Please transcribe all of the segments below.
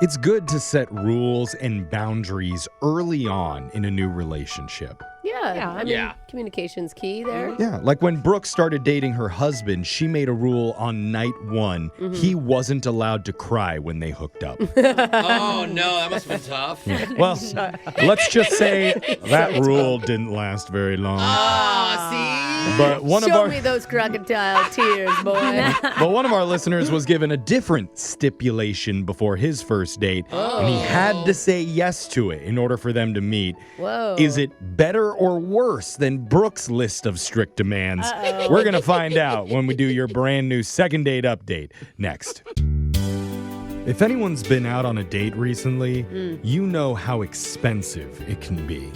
It's good to set rules and boundaries early on in a new relationship. Yeah. I mean, communication's key there. Yeah, like when Brooke started dating her husband, she made a rule on night one. He wasn't allowed to cry when they hooked up. Oh, no, that must have been tough. Well, let's just say that rule didn't last very long. Oh, see? But Show me those crocodile tears, boy. But one of our listeners was given a different stipulation before his first date, and he had to say yes to it in order for them to meet. Whoa. Is it better or worse than Brooke's list of strict demands? We're going to find out when we do your brand new second date update next. If anyone's been out on a date recently, you know how expensive it can be.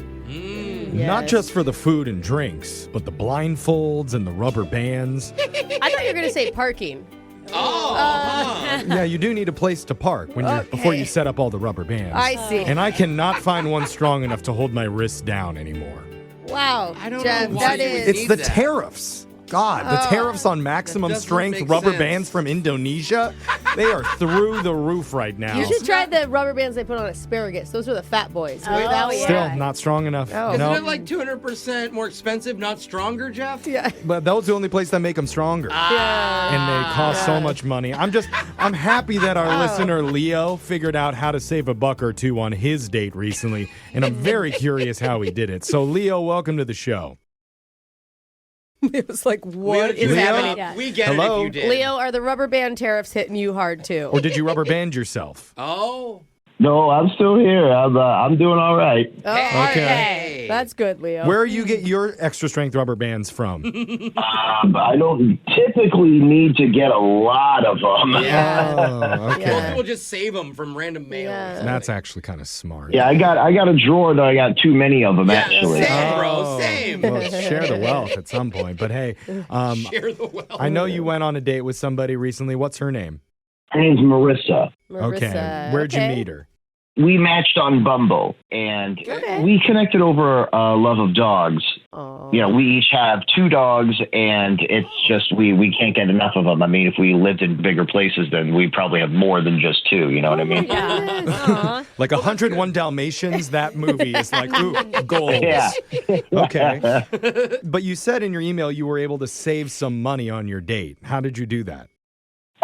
Not just for the food and drinks, but the blindfolds and the rubber bands. I thought you were going to say parking. Yeah, you do need a place to park before you set up all the rubber bands. I see. And I cannot find one strong enough to hold my wrists down anymore. Wow. I don't Jeff, know why that you would is... It's need the that. tariffs. God, the tariffs on maximum doesn't strength make rubber sense. bands from Indonesia, they are through the roof right now. You should try the rubber bands they put on asparagus. Those are the fat boys. Still not strong enough. Oh. Isn't No, it like 200% more expensive, not stronger, Jeff? Yeah. but that was the only place that make them stronger. And they cost so much money. I'm happy that our listener Leo figured out how to save a buck or two on his date recently, and I'm very curious how he did it. So Leo, welcome to the show. It was like, what is Leo? happening? Yeah. We get Hello? it if you did. Leo, are the rubber band tariffs hitting you hard too? Or did you rubber band yourself? Oh. No, I'm still here. I'm doing all right. Oh, Okay. That's good, Leo. Where you get your extra strength rubber bands from? I don't typically need to get a lot of them. Yeah. Oh, okay. Most people just save them from random mail. Yeah. That's actually kind of smart. Yeah, I got a drawer that I got too many of them actually. Same, bro. Oh, Same. Well, share the wealth at some point. But hey, Share the wealth. I know you went on a date with somebody recently. What's her name? Her name's Marissa. Marissa. Okay. Where'd you meet her? We matched on Bumble, and Okay. we connected over a love of dogs. Oh. You know, we each have 2 dogs, and it's just we can't get enough of them. I mean, if we lived in bigger places, then we probably have more than just 2. You know what I mean? Yeah. Like 101 Dalmatians, that movie is like, ooh, goals. Yeah. Okay. But you said in your email you were able to save some money on your date. How did you do that?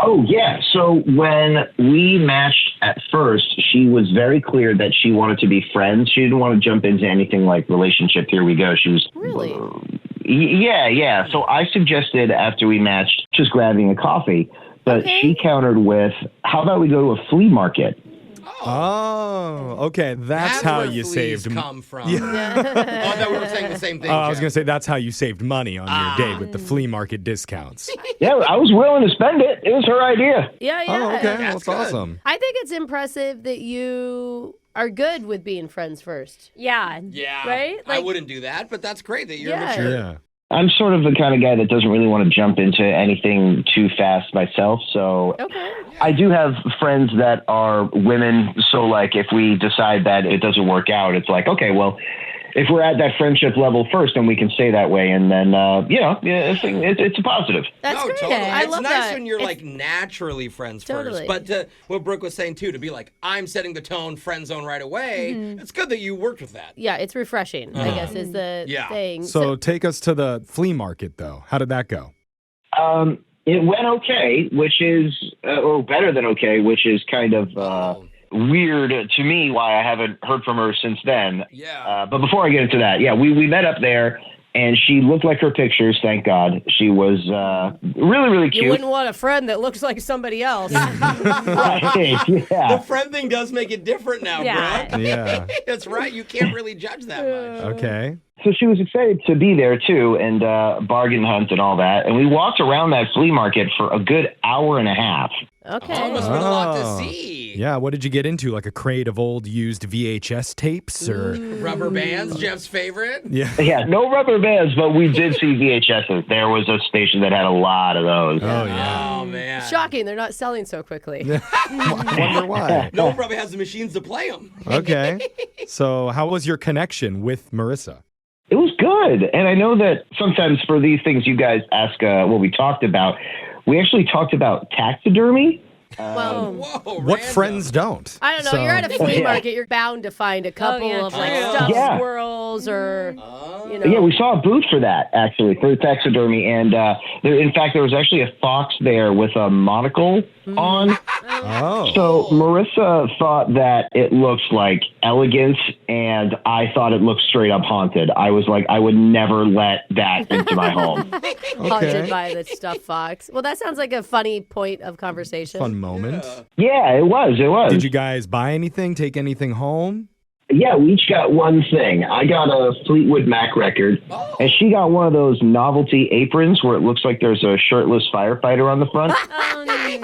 Oh, yeah. So when we matched at first, she was very clear that she wanted to be friends. She didn't want to jump into anything like relationship. Here we go. She was Really? Yeah. So I suggested after we matched just grabbing a coffee, but she countered with, how about we go to a flea market? Oh, okay. That's how where you fleas saved come from. Yeah. Oh, I thought we were saying the same thing. I was Jeff. going to say that's how you saved money on your date with the flea market discounts. Yeah, I was willing to spend it. It was her idea. Yeah. Oh, okay. That's That's good. awesome. I think it's impressive that you are good with being friends first. Yeah. Yeah. Right? I Like- wouldn't do that, but that's great that you're Yeah. mature. Yeah. I'm sort of the kind of guy that doesn't really want to jump into anything too fast myself. So Okay. I do have friends that are women. So, like, if we decide that it doesn't work out, it's like, okay, well, if we're at that friendship level first, then we can stay that way. And then, it's a positive. That's No, great. totally. I It's love nice that. when you're It's- like naturally friends Totally. first. But what Brooke was saying too, to be like, I'm setting the tone, friend zone right away. It's good that you worked with that. Yeah, it's refreshing, I guess, is the Yeah. thing. So take us to the flea market, though. How did that go? It went okay, which is, or better than okay, which is kind of weird to me why I haven't heard from her since then. Yeah. But before I get into that, yeah, we met up there, and she looked like her pictures, thank God. She was really, really cute. you wouldn't want a friend that looks like somebody else. Right, The yeah. friend thing does make it different now, Yeah. Brooke. Yeah. That's right. You can't really judge that much. Okay. So she was excited to be there, too, and bargain hunt and all that. And we walked around that flea market for a good hour and a half. Okay. Oh, must have been a lot to Oh. see. Yeah, what did you get into? Like a crate of old used VHS tapes or Rubber bands, Jeff's favorite. yeah. Yeah, no rubber bands, but we did see VHSs. There was a station that had a lot of those. Oh yeah. Oh, man. Shocking, they're not selling so quickly. Wonder why. No one probably has the machines to play them. Okay. So, how was your connection with Marissa? It was good. And I know that sometimes for these things you guys ask what we talked about. We actually talked about taxidermy. Well, Whoa, What random. friends don't? I don't know. So- You're at a flea Yeah. market. You're bound to find a couple yeah, of like true. stuffed Yeah. squirrels or, you know. Yeah, we saw a booth for that actually for taxidermy, and in fact, there was actually a fox there with a monocle on. Oh. So Marissa thought that it looks like elegance, and I thought it looked straight up haunted. I was like, I would never let that into my home. Haunted by the stuffed fox. Well, that sounds like a funny point of conversation. Fun moment. Yeah, it was. It was. Did you guys buy anything? Take anything home? Yeah, we each got one thing. I got a Fleetwood Mac record, and she got one of those novelty aprons where it looks like there's a shirtless firefighter on the front.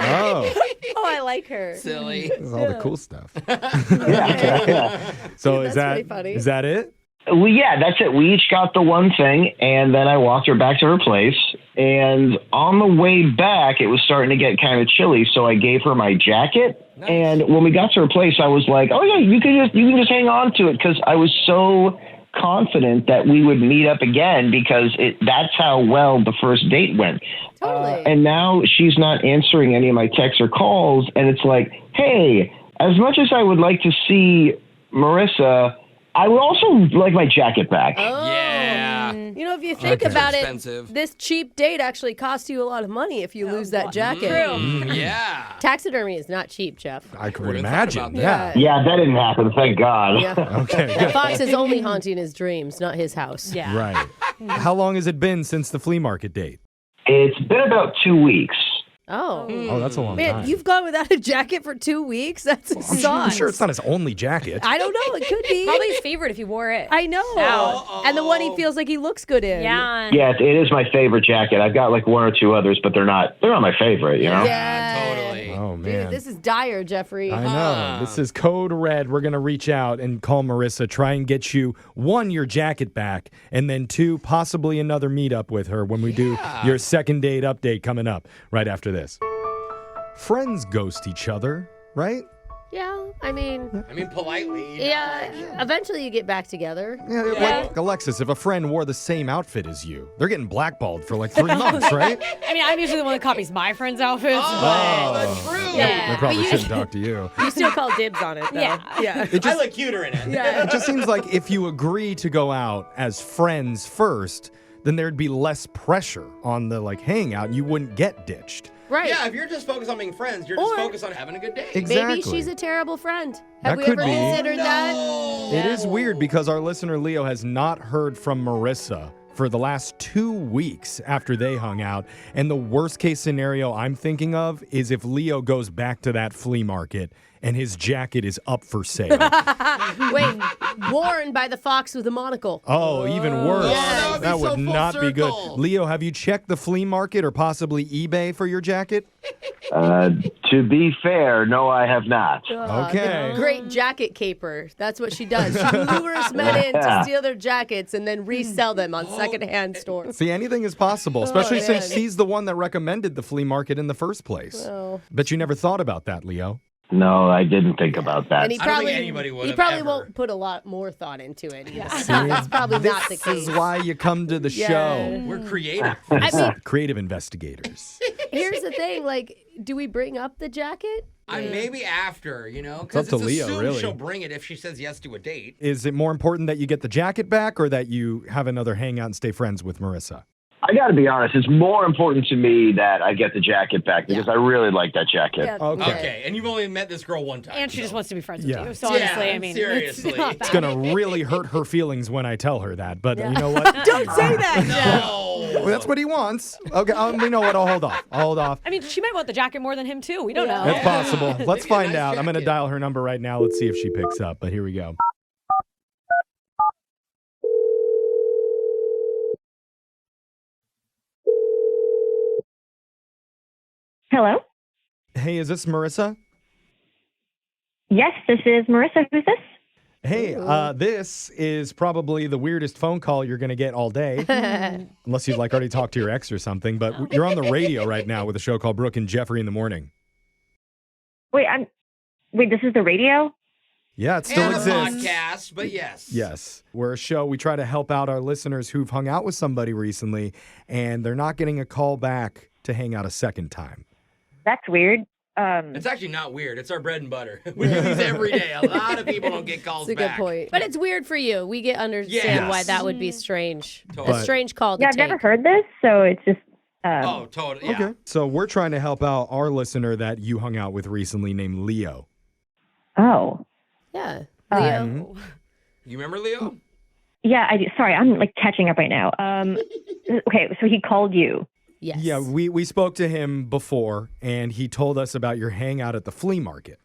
Oh, Oh, I like her. Silly. this is all the cool stuff. Yeah. So That's is that pretty funny. is that it? Well, yeah, that's it. We each got the one thing, and then I walked her back to her place. And on the way back, it was starting to get kind of chilly, so I gave her my jacket. Nice. And when we got to her place, I was like, "Oh yeah, you can just hang on to it," because I was so confident that we would meet up again because that's how well the first date went. Totally. And now she's not answering any of my texts or calls, and it's like, hey, as much as I would like to see Marissa, I would also like my jacket back. Oh. Yeah. You know, if you think Okay. about Expensive. it, this cheap date actually costs you a lot of money if you lose that jacket. Yeah. Taxidermy is not cheap, Jeff. I could even thought imagine. about Yeah. that. Yeah, that didn't happen, thank God. Yeah. Okay. Good. Fox is only haunting his dreams, not his house. Yeah. Right. How long has it been since the flea market date? It's been about 2 weeks. Oh. Oh, that's a long Man, time. you've gone without a jacket for 2 weeks? That's a I'm sure it's not his only jacket. I don't know. It could be. Probably his favorite if he wore it. I know. Ow. And the one he feels like he looks good in. Yeah. Yeah, it is my favorite jacket. I've got like one or two others, but they're not my favorite, you know? Yeah. Totally. Oh Dude, man. this is dire, Jeffrey. I know. This is code red. We're going to reach out and call Marissa, try and get you, one, your jacket back, and then two, possibly another meetup with her when we do your second date update coming up right after this. Friends ghost each other, right? Yeah, I mean, Politely. yeah, eventually you get back together. Yeah, like Alexis, if a friend wore the same outfit as you, they're getting blackballed for like 3 months, right? I mean, I'm usually the one that copies my friend's outfits. Oh, that's true. Yeah. They probably But you- shouldn't talk to you. You still call dibs on it, though. Yeah. Yeah. I look cuter in it. It just seems like if you agree to go out as friends first, then there'd be less pressure on the like hangout and you wouldn't get ditched. Right. Yeah, if you're just focused on being friends, you're just Or- focused on having a good day. Exactly. Maybe she's a terrible friend. That Have we could ever be. considered that? It is weird because our listener Leo has not heard from Marissa for the last 2 weeks after they hung out. And the worst case scenario I'm thinking of is if Leo goes back to that flea market and his jacket is up for sale. Wait, worn by the fox with a monocle. Oh, even worse. Yeah. That would so full not be good. circle. Leo, have you checked the flea market or possibly eBay for your jacket? To be fair, no, I have not. Okay. The great jacket caper. That's what she does. She lures men in to steal their jackets and then resell them on secondhand stores. See, anything is possible, especially man. since he's the one that recommended the flea market in the first place. Oh. But you never thought about that, Leo. No, I didn't think about that. And he I don't think probably, anybody would he have probably ever. won't put a lot more thought into it. Either. See? That's probably not the This case. is why you come to the Yeah. show. We're creative. I mean, Creative investigators. here's the thing. Like, do we bring up the jacket? Maybe after, up because to it's Leo, assumed really. she'll bring it if she says yes to a date. Is it more important that you get the jacket back or that you have another hangout and stay friends with Marissa? I got to be honest, it's more important to me that I get the jacket back because I really like that jacket. Yeah. Okay. Okay, and you've only met this girl one time. And she just so- wants to be friends Yeah. with you. So Yeah, honestly, I mean, seriously. it's not It's bad. going to really hurt her feelings when I tell her that. But you know what? Don't say that. No. Well, that's what he wants. Okay, you know what? I'll hold off. I mean, she might want the jacket more than him too. We don't know. It's possible. Let's Maybe a find nice out. I'm going to jacket. dial her number right now. Let's see if she picks up. But here we go. Hello? Hey, is this Marissa? Yes, this is Marissa. Who's this? Hey, this is probably the weirdest phone call you're going to get all day. Unless you've like already talked to your ex or something. But you're on the radio right now with a show called Brooke and Jeffrey in the Morning. Wait, this is the radio? Yeah, it still And a exists. podcast, but yes. Yes. We're a show. We try to help out our listeners who've hung out with somebody recently and they're not getting a call back to hang out a second time. That's weird. It's actually not weird. It's our bread and butter. We do these every day. A lot of people don't get calls That's a back. good point. But it's weird for you. We understand why that would be strange. Totally. A strange call to Yeah, I've take. never heard this, so it's just. Oh, totally. Yeah. Okay. So we're trying to help out our listener that you hung out with recently named Leo. Oh. Yeah. Leo. You remember Leo? Yeah, I do. Sorry, I'm like catching up right now. Okay, so he called you. Yes. Yeah, we spoke to him before, and he told us about your hangout at the flea market.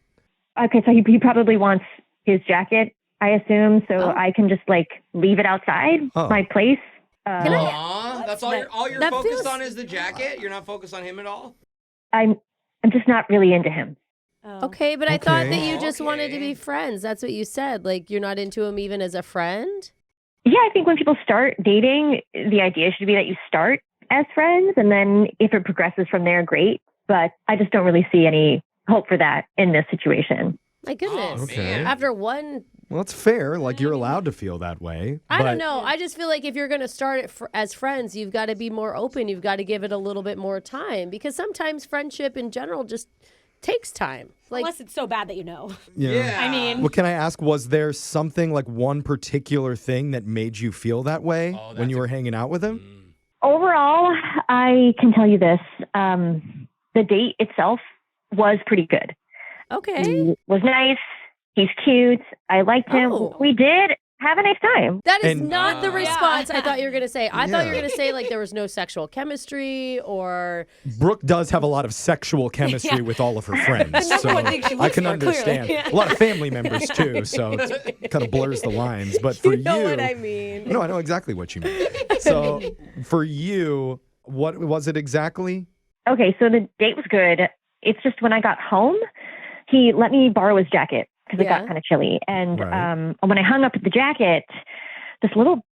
Okay, so he probably wants his jacket, I assume, so I can just like leave it outside my place. Aw, that's all you're that focused feels- on is the jacket? You're not focused on him at all? I'm just not really into him. Oh. Okay, but I thought that you Oh, just wanted to okay. be friends. That's what you said. Like, you're not into him even as a friend? Yeah, I think when people start dating, the idea should be that you start as friends, and then if it progresses from there, great. But I just don't really see any hope for that in this situation. My goodness. Oh, Okay. man. After one, Well, it's fair. Like, you're allowed to feel that way. I but- don't know. I just feel like if you're going to start it as friends, you've got to be more open. You've got to give it a little bit more time because sometimes friendship in general just takes time. Like, Unless it's so bad that you know. Yeah. I mean, Well, can I ask, was there something, like one particular thing that made you feel that way Oh, when that's you a- were hanging out with him? Overall, I can tell you this. The date itself was pretty good. okay. He was nice. He's cute. I liked him. Oh. We did have a nice time. That is And- not the response I thought you were going to say. I thought you were Yeah. going to say like there was no sexual chemistry or Brooke does have a lot of sexual chemistry with all of her friends. So one thing she I looks can for, clearly. understand. A lot of family members, too. So it kind of blurs the lines. But for you know what I mean. No, I know exactly what you mean. So for you, what was it exactly? Okay, so the date was good. It's just when I got home, he let me borrow his jacket because it Yeah. got kind of chilly. And Right. when I hung up the jacket, this little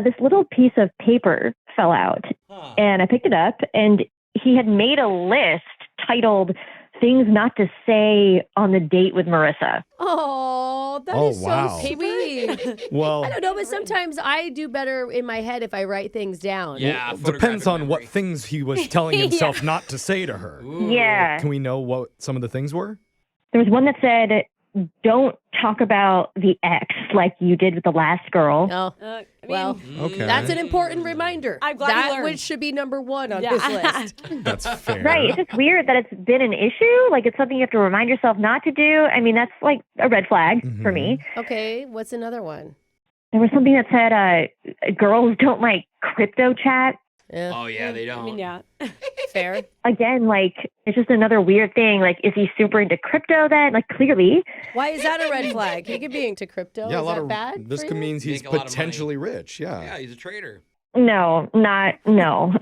this little piece of paper fell out, Huh. and I picked it up, and he had made a list titled "Things Not to Say on the Date with Marissa." Oh, that Oh, is wow. so sweet. Well, I don't know, but sometimes I do better in my head if I write things down. Yeah. depends photographic on what memory. things he was telling himself not to say to her. Ooh. Yeah, Can we know what some of the things were? there was one that said, "Don't talk about the ex like you did with the last girl." Oh, I mean, well, Okay. that's an important reminder. I'm glad you that learned. which should be number one on Yeah. his list. That's fair. Right. It's just weird that it's been an issue. Like, it's something you have to remind yourself not to do. I mean, that's like a red flag for me. Okay, what's another one? There was something that said girls don't like crypto chat. Yeah, Oh, yeah, they don't. I mean, yeah. fair. Again, like, it's just another weird thing. Like, is he super into crypto then? Like, clearly. Why is that a red flag? He could be into crypto. Yeah, a is lot that of bad? this for could you? means he's Make a lot of money. potentially rich. Yeah. Yeah, he's a trader. No. Okay.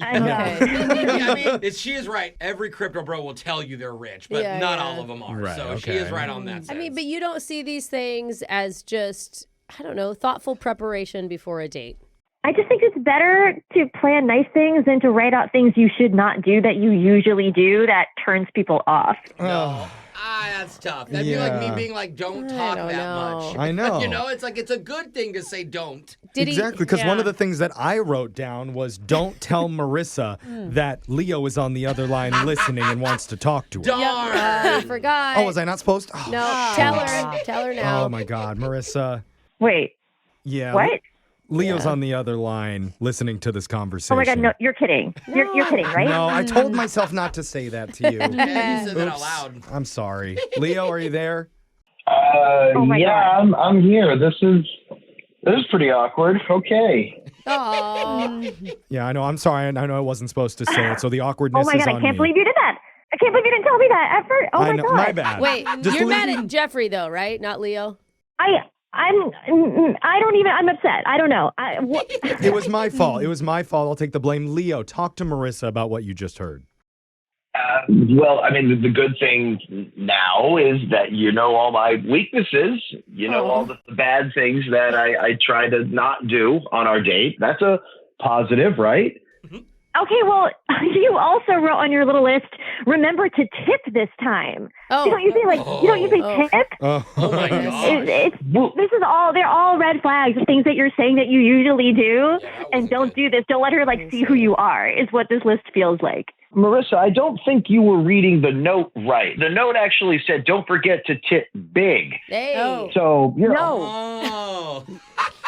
Yeah, I mean, she is right. Every crypto bro will tell you they're rich, but Yeah, not yeah. all of them are. Right, So she okay. is right on that I sense. mean, but you don't see these things as just, I don't know, thoughtful preparation before a date. I just think it's better to plan nice things than to write out things you should not do that you usually do that turns people off. No. That's tough. That'd be like me Yeah. being like, don't I talk don't that know. much. I know. You know, it's like, it's a good thing to say don't. Did Exactly, because one Yeah. of the things that I wrote down was don't tell Marissa that Leo is on the other line listening and wants to talk to her. Darn. I forgot. Oh, was I not supposed to? Oh, No, shoot. tell her. Tell her now. Oh, my God. Marissa. Wait, Yeah. what? Leo's Yeah. on the other line listening to this conversation. Oh my God, no, you're kidding. You're kidding, right? No, I told myself not to say that to you. Yeah, you said that out Oops. loud. I'm sorry. Leo, are you there? Oh my yeah, God. I'm here. This is pretty awkward. Okay. Oh, Yeah, I know. I'm sorry. I know I wasn't supposed to say it, so the Oh awkwardness my is God, on I can't me. believe you did that. I can't believe you didn't tell me that at first. Oh I my know. God. My bad. wait. Just You're leave- mad at Jeffrey though, right? Not Leo. I'm upset. I don't know. It was my fault. It was my fault. I'll take the blame. Leo, talk to Marissa about what you just heard. Well, I mean, the good thing now is that you know all my weaknesses. You know all the bad things that I try to not do on our date. That's a positive, right? Okay, well, you also wrote on your little list, remember to tip this time. Oh. You don't usually tip. Oh, Oh my gosh. They're all red flags, things that you're saying that you usually do, Yeah, that and wasn't don't good. do this. Don't let her see who you are, is what this list feels like. Marissa, I don't think you were reading the note right. The note actually said, don't forget to tip big. Hey. Oh. So, you know. No, Oh.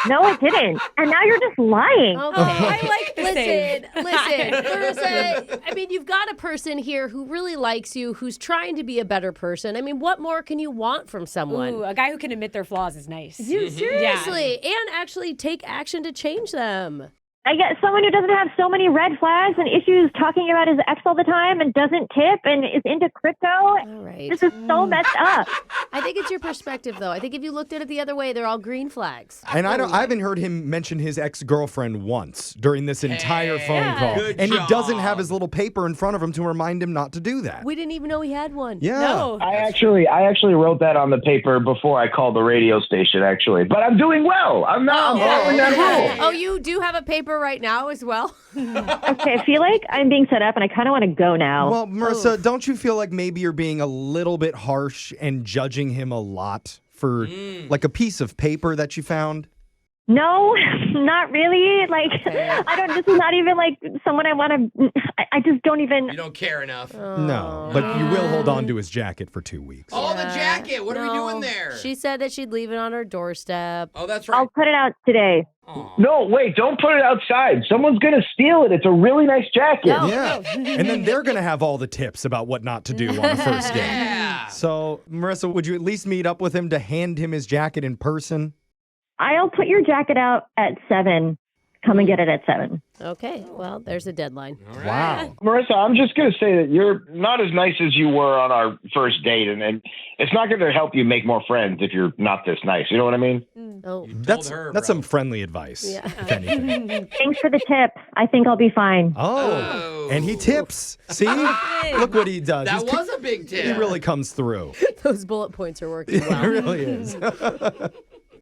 no, it didn't. And now you're just lying. Okay. I like the save. Listen, Marissa, I mean, you've got a person here who really likes you, who's trying to be a better person. I mean, what more can you want from someone? Ooh, a guy who can admit their flaws is nice. Seriously, and actually take action to change them. I get someone who doesn't have so many red flags and issues talking about his ex all the time and doesn't tip and is into crypto. All right. This is so messed up. I think it's your perspective, though. I think if you looked at it the other way, they're all green flags. And I haven't heard him mention his ex-girlfriend once during this entire phone call. Good And he doesn't job. have his little paper in front of him to remind him not to do that. We didn't even know he had one. Yeah. No. I actually wrote that on the paper before I called the radio station, actually. But I'm doing well. I'm not. I'm following that rule. Oh, you do have a paper right now as well? Okay, I feel like I'm being set up and I kind of want to go now. Well, Marissa, don't you feel like maybe you're being a little bit harsh and judging him a lot for like a piece of paper that you found? No, not really. This is not even someone I want to, I just don't even. You don't care enough. No, but you will hold on to his jacket for 2 weeks. Oh, the jacket. What are we No. doing there? She said that she'd leave it on her doorstep. Oh, that's right. I'll put it out today. Aw. No, wait, don't put it outside. Someone's going to steal it. It's a really nice jacket. No. Yeah. And then they're going to have all the tips about what not to do on the first date. Yeah. So, Marissa, would you at least meet up with him to hand him his jacket in person? I'll put your jacket out at 7. Come and get it at 7. Okay, well, there's a deadline. All right. Wow. Marissa, I'm just going to say that you're not as nice as you were on our first date, and it's not going to help you make more friends if you're not this nice. You know what I mean? Oh, You told That's her, that's bro. some friendly advice, Yeah. if anything. Thanks for the tip. I think I'll be fine. Oh, and he tips. See? Look what he does. That He's was a big tip. He really comes through. those bullet points are working well. It really is.